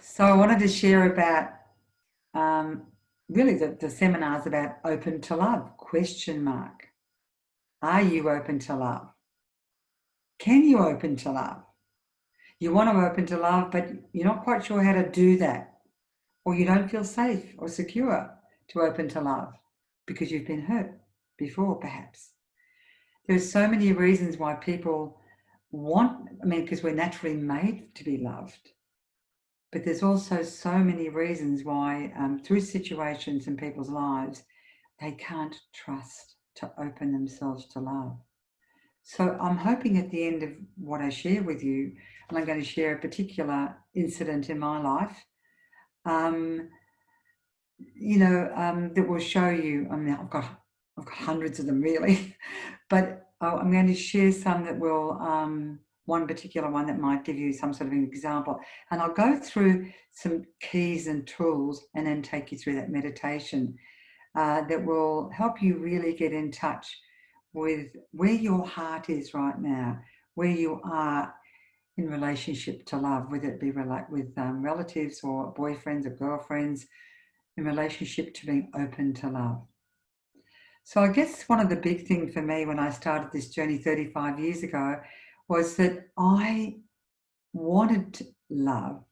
So I wanted to share about really the seminars about open to love, question mark. Are you open to love? Can you open to love? You want to open to love, but you're not quite sure how to do that, or you don't feel safe or secure to open to love because you've been hurt before, perhaps. There's so many reasons why people because we're naturally made to be loved. But there's also so many reasons why, through situations in people's lives, they can't trust to open themselves to love. So I'm hoping at the end of what I share with you, and I'm going to share a particular incident in my life, that will show you. I mean, I've got hundreds of them really, but I'm going to share some that will. One particular one that might give you some sort of an example. And I'll go through some keys and tools and then take you through that meditation that will help you really get in touch with where your heart is right now, where you are in relationship to love, whether it be with relatives or boyfriends or girlfriends, in relationship to being open to love. So I guess one of the big things for me when I started this journey 35 years ago was that I wanted love,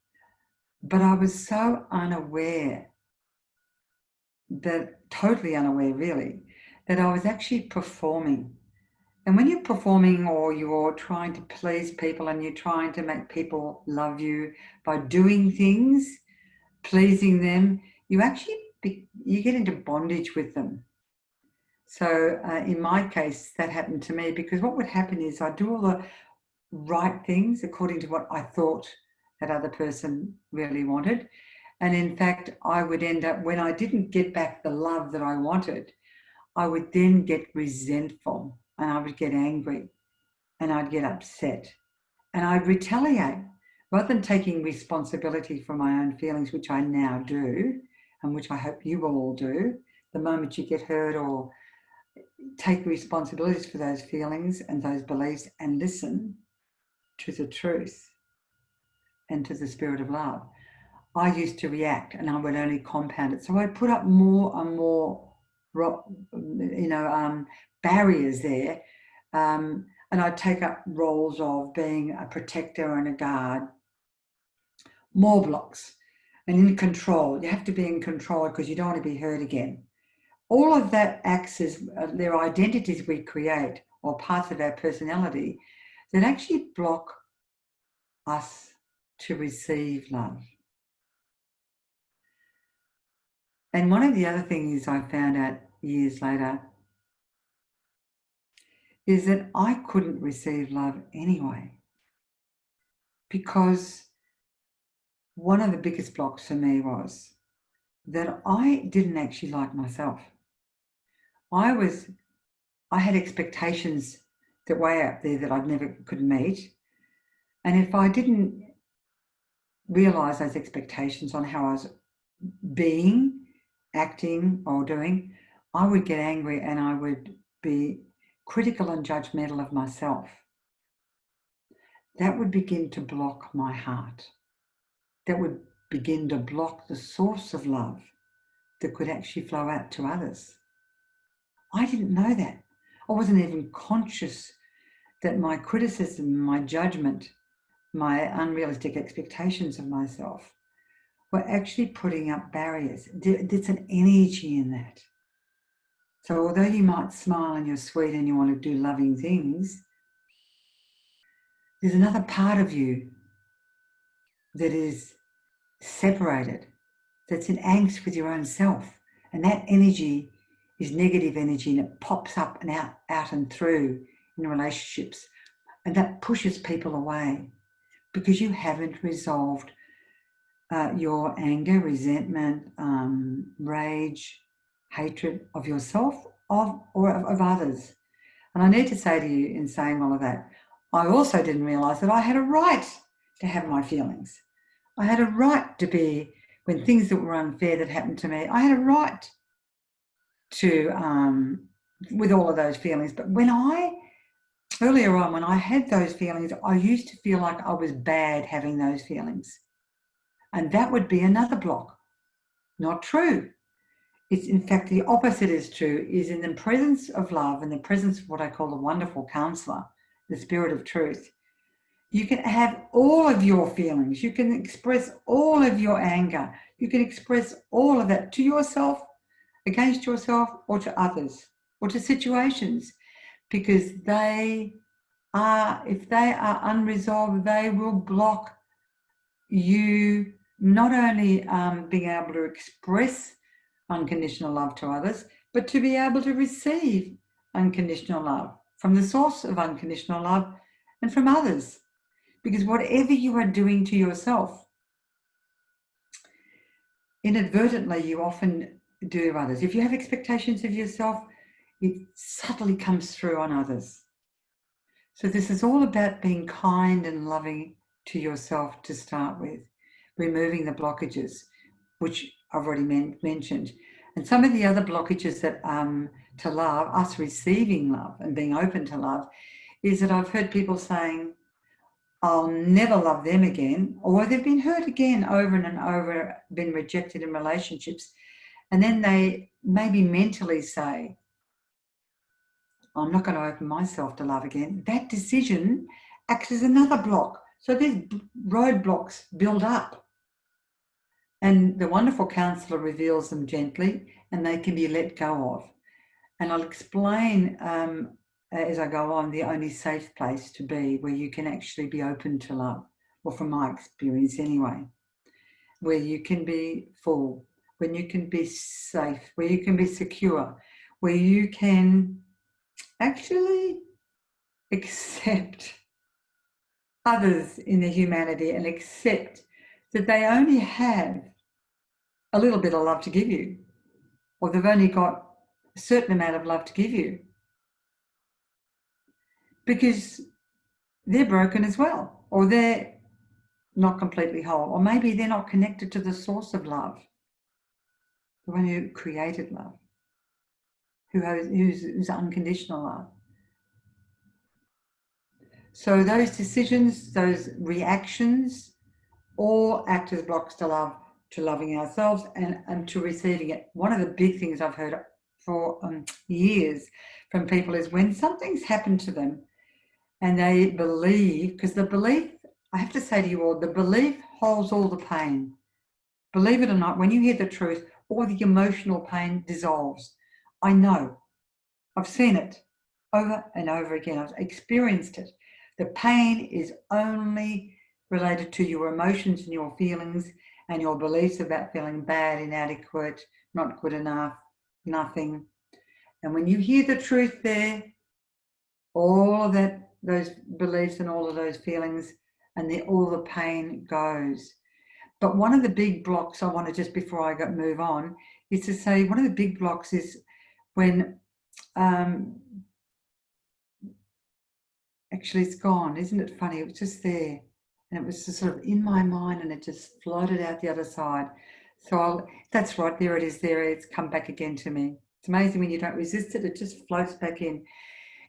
but I was so unaware, totally unaware really, that I was actually performing. And when you're performing or you're trying to please people and you're trying to make people love you by doing things, pleasing them, you get into bondage with them. So in my case, that happened to me because what would happen is I'd do all the right things according to what I thought that other person really wanted. And in fact, I would end up, when I didn't get back the love that I wanted, I would then get resentful and I would get angry and I'd get upset and I'd retaliate. Rather than taking responsibility for my own feelings, which I now do, and which I hope you will all do, the moment you get hurt or take responsibilities for those feelings and those beliefs and listen to the truth and to the spirit of love. I used to react and I would only compound it. So I'd put up more and more, barriers there. And I'd take up roles of being a protector and a guard, more blocks, and in control. You have to be in control because you don't want to be hurt again. All of that acts as their identities we create or parts of our personality that actually block us to receive love. And one of the other things I found out years later is that I couldn't receive love anyway, because one of the biggest blocks for me was that I didn't actually like myself. I had expectations that way out there that I never could meet. And if I didn't realize those expectations on how I was being, acting or doing, I would get angry and I would be critical and judgmental of myself. That would begin to block my heart. That would begin to block the source of love that could actually flow out to others. I didn't know that. I wasn't even conscious that my criticism, my judgment, my unrealistic expectations of myself were actually putting up barriers. There's an energy in that. So although you might smile and you're sweet and you want to do loving things, there's another part of you that is separated, that's in angst with your own self. And that energy is negative energy and it pops up and out and through in relationships. And that pushes people away because you haven't resolved your anger, resentment, rage, hatred of yourself or of others. And I need to say to you, in saying all of that, I also didn't realise that I had a right to have my feelings. I had a right to be, when things that were unfair that happened to me, I had a right to, with all of those feelings. But earlier on, when I had those feelings, I used to feel like I was bad having those feelings. And that would be another block. Not true. It's in fact the opposite is true, is in the presence of love, in the presence of what I call the wonderful counselor, the spirit of truth. You can have all of your feelings. You can express all of your anger. You can express all of that to yourself, against yourself, or to others, or to situations, because if they are unresolved, they will block you not only being able to express unconditional love to others, but to be able to receive unconditional love from the source of unconditional love and from others. Because whatever you are doing to yourself, inadvertently you often do others. If you have expectations of yourself, it subtly comes through on others. So this is all about being kind and loving to yourself to start with, removing the blockages, which I've already mentioned. And some of the other blockages that to love, us receiving love and being open to love, is that I've heard people saying, I'll never love them again, or they've been hurt again over and over, been rejected in relationships. And then they maybe mentally say, I'm not going to open myself to love again. That decision acts as another block. So these roadblocks build up. And the wonderful counsellor reveals them gently and they can be let go of. And I'll explain as I go on the only safe place to be where you can actually be open to love, or from my experience anyway, where you can be full, when you can be safe, where you can be secure, where you can actually accept others in their humanity and accept that they only have a little bit of love to give you, or they've only got a certain amount of love to give you, because they're broken as well, or they're not completely whole, or maybe they're not connected to the source of love, the one who created love, who's unconditional love. So those decisions, those reactions, all act as blocks to love, to loving ourselves and to receiving it. One of the big things I've heard for years from people is when something's happened to them and they believe, because the belief, I have to say to you all, the belief holds all the pain. Believe it or not, when you hear the truth, all the emotional pain dissolves. I know. I've seen it over and over again. I've experienced it. The pain is only related to your emotions and your feelings and your beliefs about feeling bad, inadequate, not good enough, nothing. And when you hear the truth there, all of that, those beliefs and all of those feelings and all the pain goes. But one of the big blocks I want to, just before I move on, is to say one of the big blocks is when actually it's gone. Isn't it funny? It was just there and it was just sort of in my mind and it just floated out the other side. So that's right, there it is there. It's come back again to me. It's amazing when you don't resist it, it just floats back in.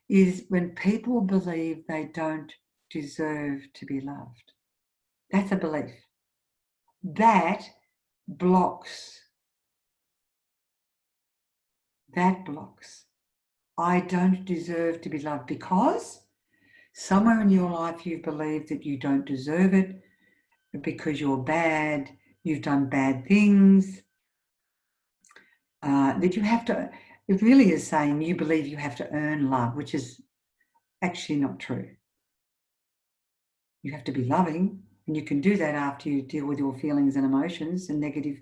Is when people believe they don't deserve to be loved. That's a belief. That blocks. That blocks. I don't deserve to be loved because somewhere in your life you've believed that you don't deserve it because you're bad, you've done bad things, that you have to, it really is saying you believe you have to earn love, which is actually not true. You have to be loving, and you can do that after you deal with your feelings and emotions and negative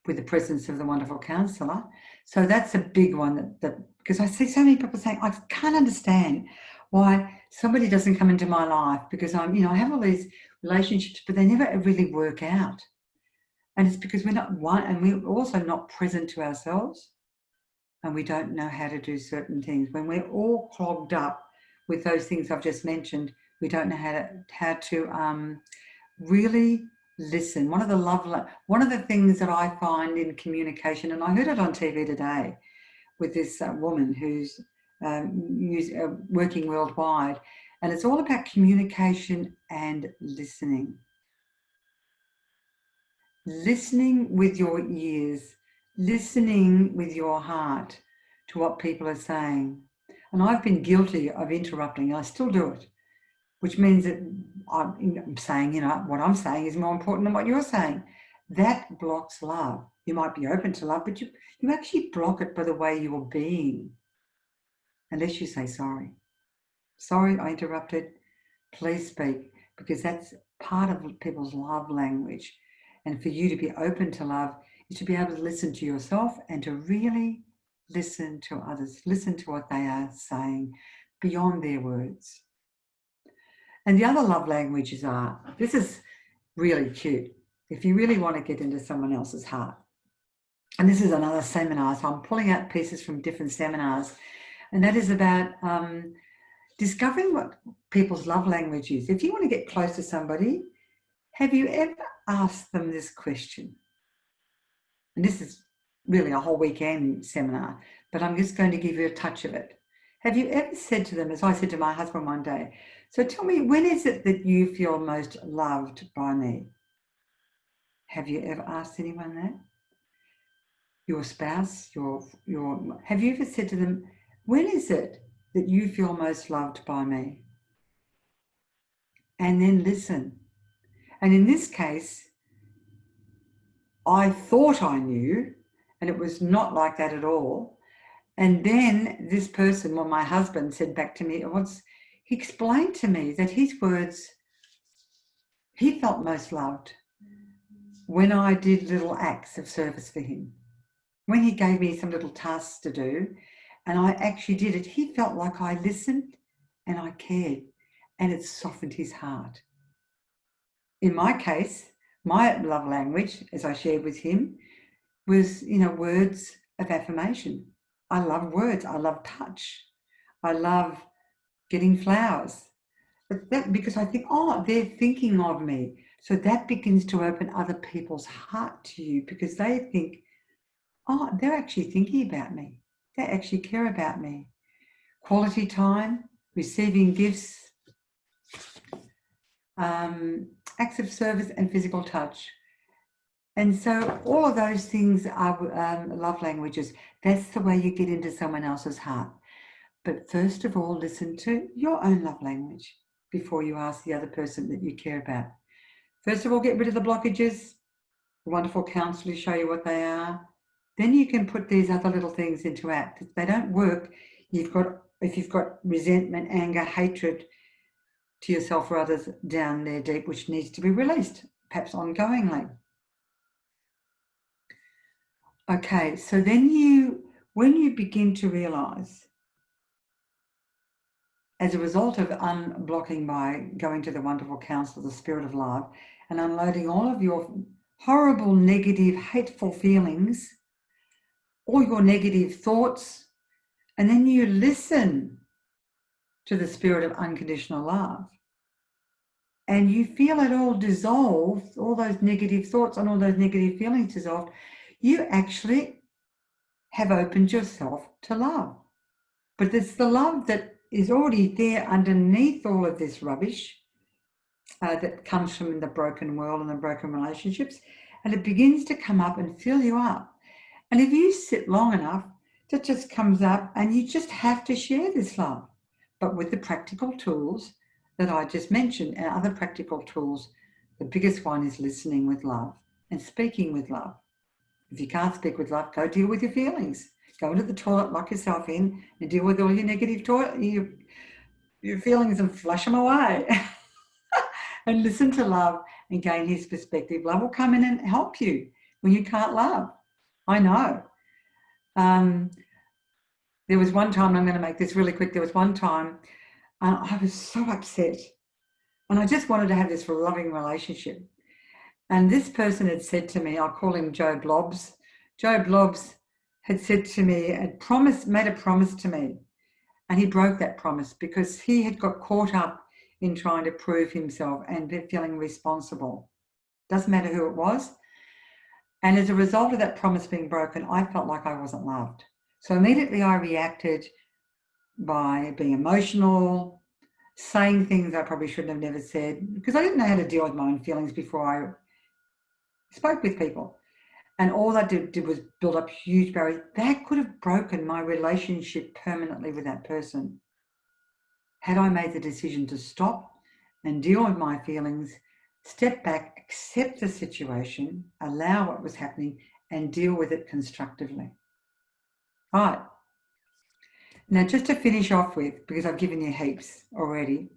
with the presence of the wonderful counsellor. So that's a big one that because I see so many people saying, I can't understand why somebody doesn't come into my life because I have all these relationships, but they never really work out. And it's because we're not one, and we're also not present to ourselves, and we don't know how to do certain things. When we're all clogged up with those things I've just mentioned, we don't know how to really listen. One of the things that I find in communication, and I heard it on TV today with this woman who's working worldwide, and it's all about communication and listening. listening with your ears, listening with your heart to what people are saying. And I've been guilty of interrupting, and I still do it, which means that I'm saying, what I'm saying is more important than what you're saying. That blocks love. You might be open to love, but you actually block it by the way you're being, unless you say sorry. Sorry, I interrupted. Please speak, because that's part of people's love language. And for you to be open to love is to be able to listen to yourself and to really listen to others, listen to what they are saying beyond their words. And the other love languages are, this is really cute, if you really want to get into someone else's heart. And this is another seminar, so I'm pulling out pieces from different seminars, and that is about discovering what people's love language is. If you want to get close to somebody, have you ever asked them this question? And this is really a whole weekend seminar, but I'm just going to give you a touch of it. Have you ever said to them, as I said to my husband one day, so tell me, when is it that you feel most loved by me? Have you ever asked anyone that? Your spouse, have you ever said to them, when is it that you feel most loved by me? And then listen. And in this case, I thought I knew, and it was not like that at all. And then this person, well, my husband said back to me, he explained to me that his words, he felt most loved when I did little acts of service for him. When he gave me some little tasks to do, and I actually did it, he felt like I listened and I cared, and it softened his heart. In my case, my love language, as I shared with him, was, words of affirmation. I love words. I love touch. I love getting flowers. But that, because I think, they're thinking of me. So that begins to open other people's heart to you, because they think, they're actually thinking about me. They actually care about me. Quality time, receiving gifts, acts of service, and physical touch. And so all of those things are love languages. That's the way you get into someone else's heart. But first of all, listen to your own love language before you ask the other person that you care about. First of all, get rid of the blockages. The wonderful counselors show you what they are. Then you can put these other little things into act. If they don't work, if you've got resentment, anger, hatred to yourself or others down there deep, which needs to be released, perhaps ongoingly. Okay, so then when you begin to realize, as a result of unblocking by going to the wonderful counsel, the spirit of love, and unloading all of your horrible, negative, hateful feelings, all your negative thoughts, and then you listen to the spirit of unconditional love, and you feel it all dissolve, all those negative thoughts and all those negative feelings dissolved, you actually have opened yourself to love. But it's the love that is already there underneath all of this rubbish that comes from the broken world and the broken relationships, and it begins to come up and fill you up. And if you sit long enough, it just comes up, and you just have to share this love, but with the practical tools that I just mentioned and other practical tools. The biggest one is listening with love and speaking with love. If you can't speak with love, go deal with your feelings. Go into the toilet, lock yourself in, and deal with all your negative your feelings, and flush them away. And listen to love and gain his perspective. Love will come in and help you when you can't love. I know. There was one time, I'm going to make this really quick. There was one time I was so upset, and I just wanted to have this loving relationship. And this person had said to me, I'll call him Joe Blobs. Joe Blobs had said to me, made a promise to me. And he broke that promise because he had got caught up in trying to prove himself and feeling responsible. Doesn't matter who it was. And as a result of that promise being broken, I felt like I wasn't loved. So immediately I reacted by being emotional, saying things I probably shouldn't have never said, because I didn't know how to deal with my own feelings before I spoke with people. And all that did was build up huge barriers. That could have broken my relationship permanently with that person. Had I made the decision to stop and deal with my feelings, step back, accept the situation, allow what was happening, and deal with it constructively. All right. Now, just to finish off with, because I've given you heaps already,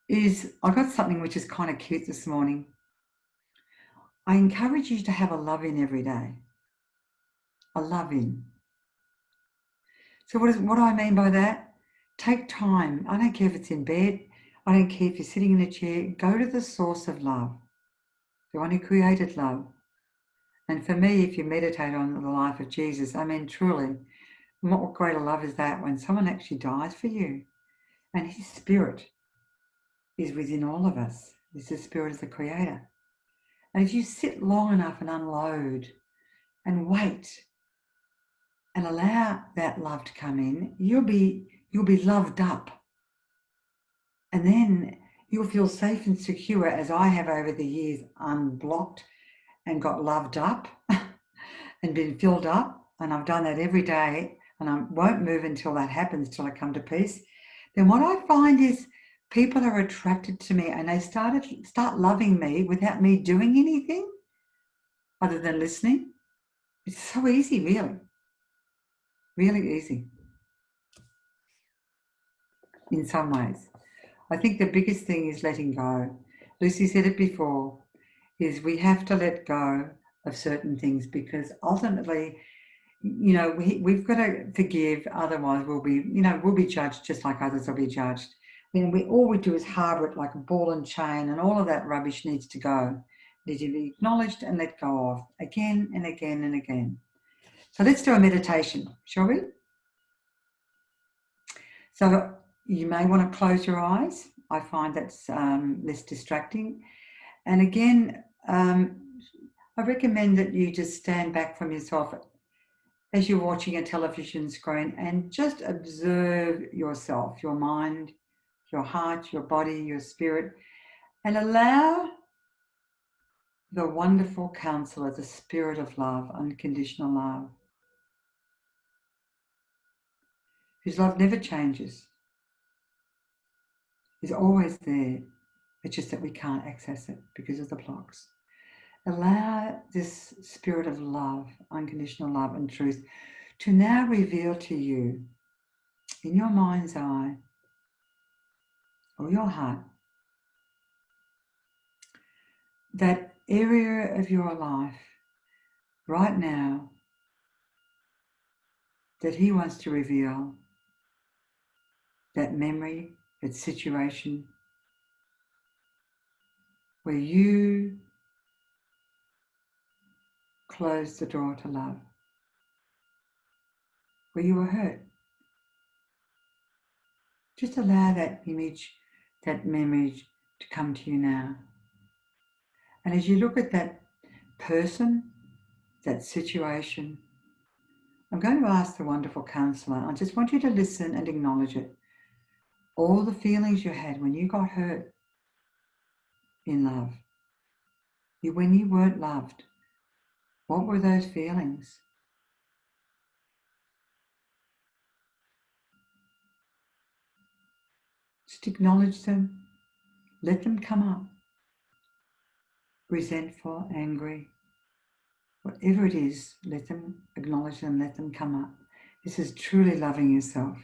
is I got something which is kind of cute this morning. I encourage you to have a love in every day. A love in. So what do I mean by that? Take time. I don't care if it's in bed. I don't care if you're sitting in a chair. Go to the source of love, the one who created love. And for me, if you meditate on the life of Jesus, I mean, truly, what greater love is that when someone actually dies for you and his spirit is within all of us. It's the spirit of the creator. And if you sit long enough and unload and wait and allow that love to come in, you'll be loved up. And then you'll feel safe and secure, as I have over the years, unblocked and got loved up and been filled up. And I've done that every day, and I won't move until that happens, till I come to peace. Then what I find is people are attracted to me and they start loving me without me doing anything other than listening. It's so easy, really. Really easy. In some ways. I think the biggest thing is letting go. Lucy said it before, is we have to let go of certain things, because ultimately, we've got to forgive, otherwise we'll be judged just like others will be judged. All we do is harbour it like a ball and chain, and all of that rubbish needs to go. Needs to be acknowledged and let go of again and again and again. So let's do a meditation, shall we? So you may want to close your eyes. I find that's less distracting. And again, I recommend that you just stand back from yourself as you're watching a television screen and just observe yourself, your mind, your heart, your body, your spirit, and allow the wonderful counselor, the spirit of love, unconditional love, whose love never changes, is always there. It's just that we can't access it because of the blocks. Allow this spirit of love, unconditional love and truth, to now reveal to you in your mind's eye or your heart that area of your life right now that he wants to reveal, that memory, that situation where you closed the door to love, where you were hurt. Just allow that image, that memory to come to you now. And as you look at that person, that situation, I'm going to ask the wonderful counsellor, I just want you to listen and acknowledge it. All the feelings you had when you got hurt in love, when you weren't loved, what were those feelings? Just acknowledge them, let them come up. Resentful, angry, whatever it is, let them acknowledge them, let them come up. This is truly loving yourself.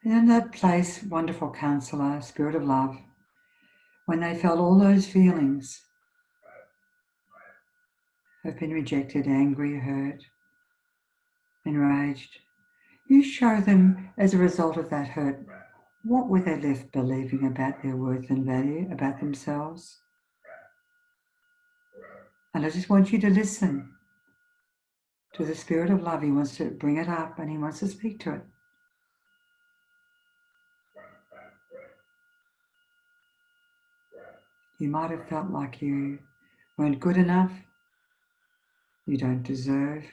And in that place, wonderful counsellor, spirit of love, when they felt all those feelings, have been rejected, angry, hurt, enraged, you show them, as a result of that hurt, what were they left believing about their worth and value, about themselves? And I just want you to listen to the spirit of love. He wants to bring it up and he wants to speak to it. You might have felt like you weren't good enough, you don't deserve,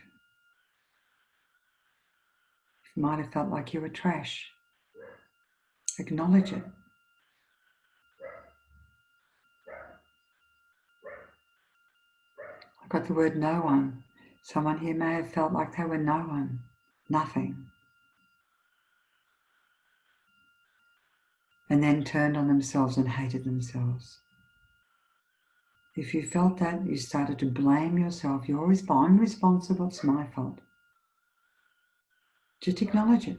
You might have felt like you were trash. Acknowledge it. I got the word no one. Someone here may have felt like they were no one, nothing, and then turned on themselves and hated themselves. If you felt that, you started to blame yourself. I'm responsible, it's my fault. Just acknowledge it.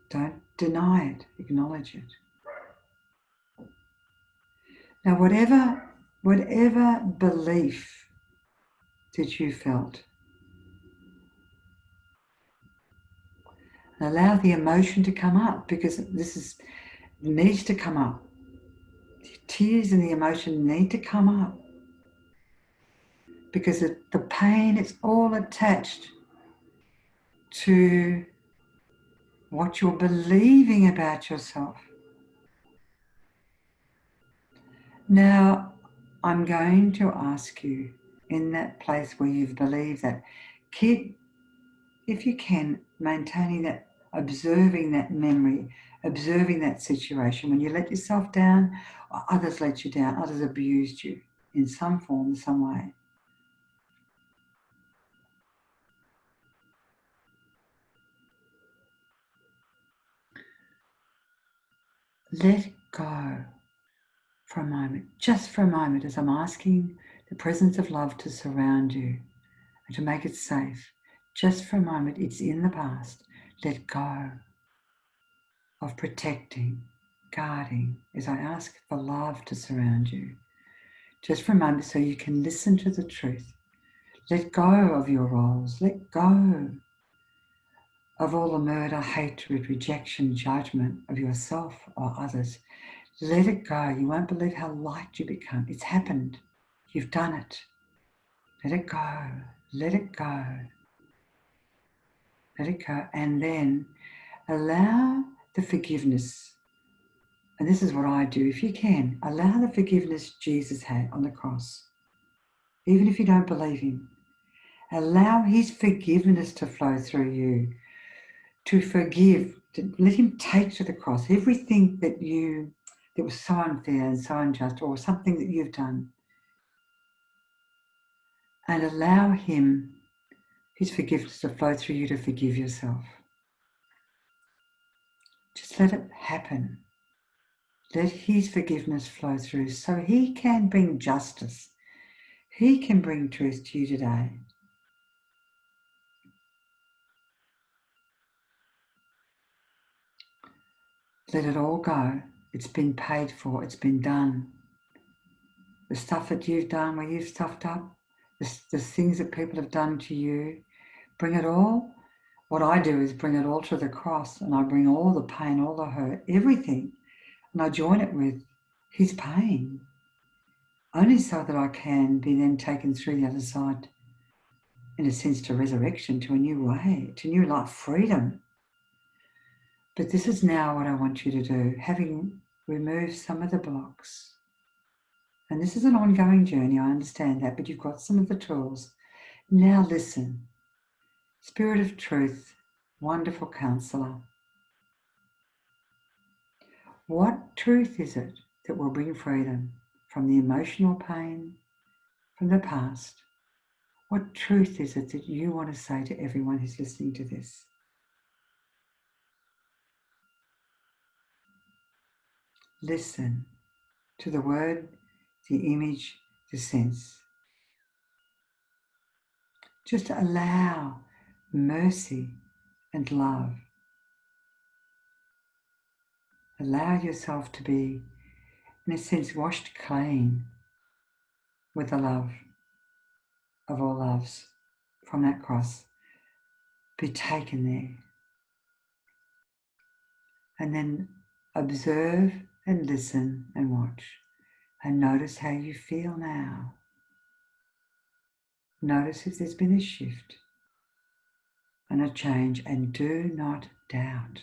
Don't deny it, acknowledge it. Now, whatever belief that you felt, allow the emotion to come up, because it needs to come up. The tears and the emotion need to come up, because the pain is all attached to what you're believing about yourself. Now, I'm going to ask you, in that place where you've believed that, keep, if you can, maintaining that, observing that memory, observing that situation. When you let yourself down, or others let you down, others abused you in some form, some way. Let go for a moment, just for a moment, as I'm asking the presence of love to surround you and to make it safe. Just for a moment, it's in the past. Let go of protecting, guarding, as I ask for love to surround you. Just for a moment, so you can listen to the truth. Let go of your roles. Let go of all the murder, hatred, rejection, judgment of yourself or others. Let it go. You won't believe how light you become. It's happened. You've done it. Let it go. Let it go. Let it go. And then allow the forgiveness. And this is what I do. If you can, allow the forgiveness Jesus had on the cross. Even if you don't believe him, allow his forgiveness to flow through you. To forgive, to let him take to the cross everything that was so unfair and so unjust, or something that you've done. And allow him, his forgiveness, to flow through you to forgive yourself. Just let it happen. Let his forgiveness flow through so he can bring justice. He can bring truth to you today. Let it all go. It's been paid for. It's been done. The stuff that you've done where you've stuffed up, the things that people have done to you, bring it all. What I do is bring it all to the cross, and I bring all the pain, all the hurt, everything, and I join it with his pain, only so that I can be then taken through the other side, in a sense, to resurrection, to a new way, to new life, freedom. But this is now what I want you to do, having removed some of the blocks. And this is an ongoing journey, I understand that, but you've got some of the tools. Now listen. Spirit of truth, wonderful counselor. What truth is it that will bring freedom from the emotional pain, from the past? What truth is it that you want to say to everyone who's listening to this? Listen to the word, the image, the sense. Just allow mercy and love. Allow yourself to be, in a sense, washed clean with the love of all loves from that cross. Be taken there. And then observe and listen and watch. And notice how you feel now. Notice if there's been a shift and a change, and do not doubt.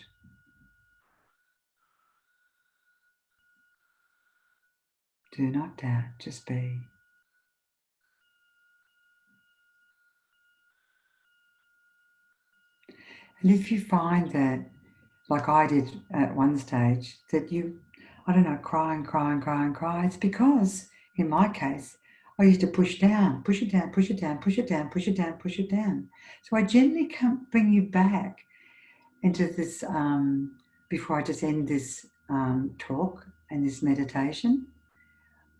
Do not doubt, just be. And if you find that, like I did at one stage, that you, I don't know, cry and cry and cry and cry, it's because, in my case, I used to push down, push it down, push it down, push it down, push it down, push it down. So I gently can bring you back into this, before I just end this talk and this meditation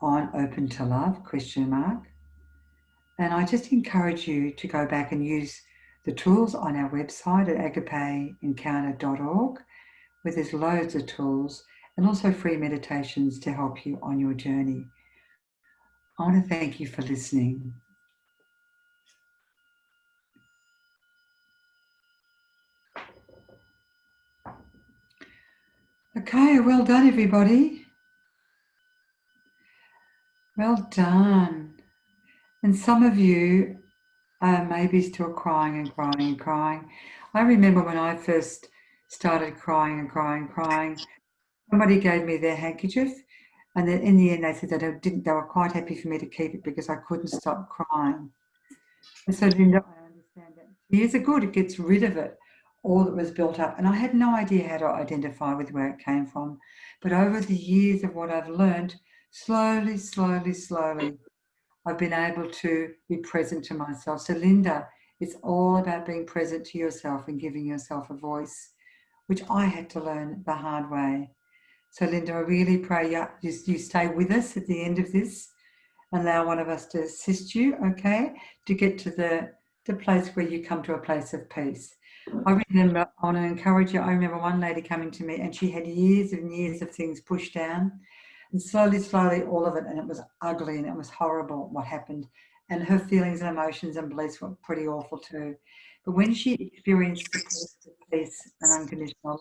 on open to love, question mark. And I just encourage you to go back and use the tools on our website at agapeencounter.org, where there's loads of tools and also free meditations to help you on your journey. I want to thank you for listening. Okay, well done, everybody. Well done. And some of you are maybe still crying and crying and crying. I remember when I first started crying and crying and crying, somebody gave me their handkerchief, and then in the end they said that they were quite happy for me to keep it because I couldn't stop crying. And so Linda, I understand that tears are good, it gets rid of it, all that was built up. And I had no idea how to identify with where it came from. But over the years of what I've learned, slowly, slowly, slowly, I've been able to be present to myself. So Linda, it's all about being present to yourself and giving yourself a voice, which I had to learn the hard way. So Linda, I really pray you stay with us at the end of this. Allow one of us to assist you, okay, to get to the place where you come to a place of peace. I remember, I want to encourage you, I remember one lady coming to me and she had years and years of things pushed down, and slowly, slowly, all of it, and it was ugly and it was horrible what happened. And her feelings and emotions and beliefs were pretty awful too. But when she experienced the peace and unconditional love,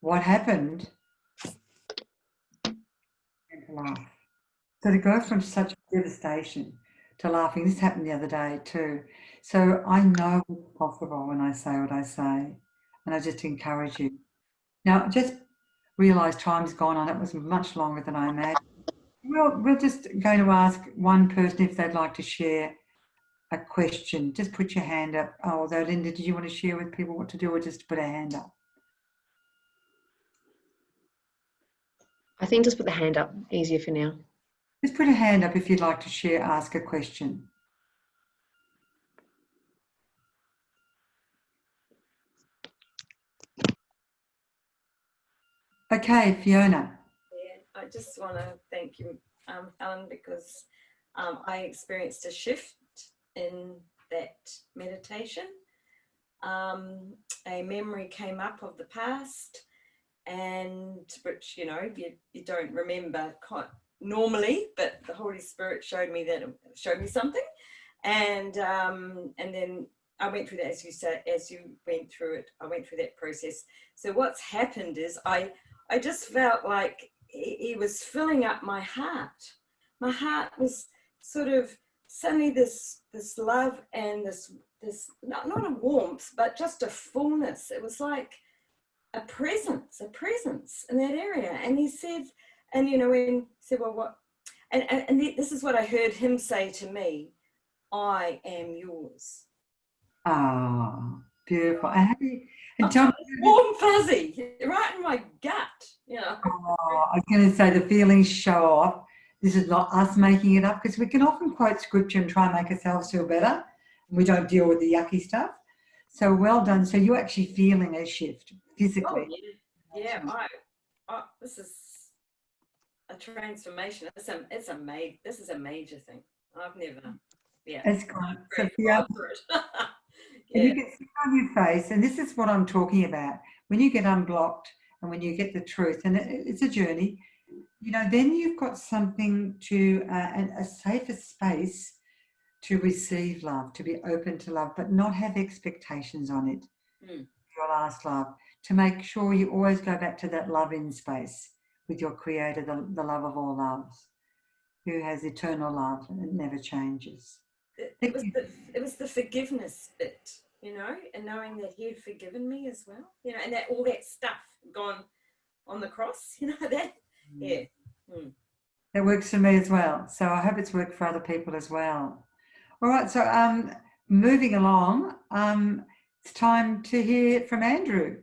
what happened? And to laugh. So to go from such devastation to laughing, this happened the other day too. So I know it's possible when I say what I say, and I just encourage you. Now, just realise time's gone on. It was much longer than I imagined. We're just going to ask one person if they'd like to share a question. Just put your hand up. Oh, although Linda, did you want to share with people what to do, or just put a hand up? I think just put the hand up, easier for now. Just put a hand up if you'd like to share, ask a question. Okay, Fiona. Yeah, I just want to thank you, Helen, because I experienced a shift in that meditation. A memory came up of the past, and which you don't remember quite normally, but the Holy Spirit showed me something, and then I went through that, as you said, as you went through it. I went through that process. So what's happened is I just felt like he was filling up my heart. My heart was sort of suddenly this love and this not a warmth, but just a fullness. It was like a presence in that area. And he said, and he said, well, what? And this is what I heard him say to me: I am yours. Ah, beautiful. And tell me, Warm fuzzy, right in my gut. I was going to say the feelings show off. This is not us making it up, because we can often quote scripture and try and make ourselves feel better. And we don't deal with the yucky stuff. So well done. So you're actually feeling a shift physically. Oh, yeah. This is a transformation. This is a major thing. I've never. Yeah. It's great. So Yeah. you can see on your face, and this is what I'm talking about. When you get unblocked and when you get the truth, and it's a journey, then you've got something to, a safer space to receive love, to be open to love, but not have expectations on it. Your last love, to make sure you always go back to that love in space with your Creator, the love of all loves, who has eternal love and it never changes. It was the forgiveness bit, and knowing that he had forgiven me as well, and that all that stuff gone on the cross, that, yeah. That works for me as well. So I hope it's worked for other people as well. All right, so moving along, it's time to hear from Andrew.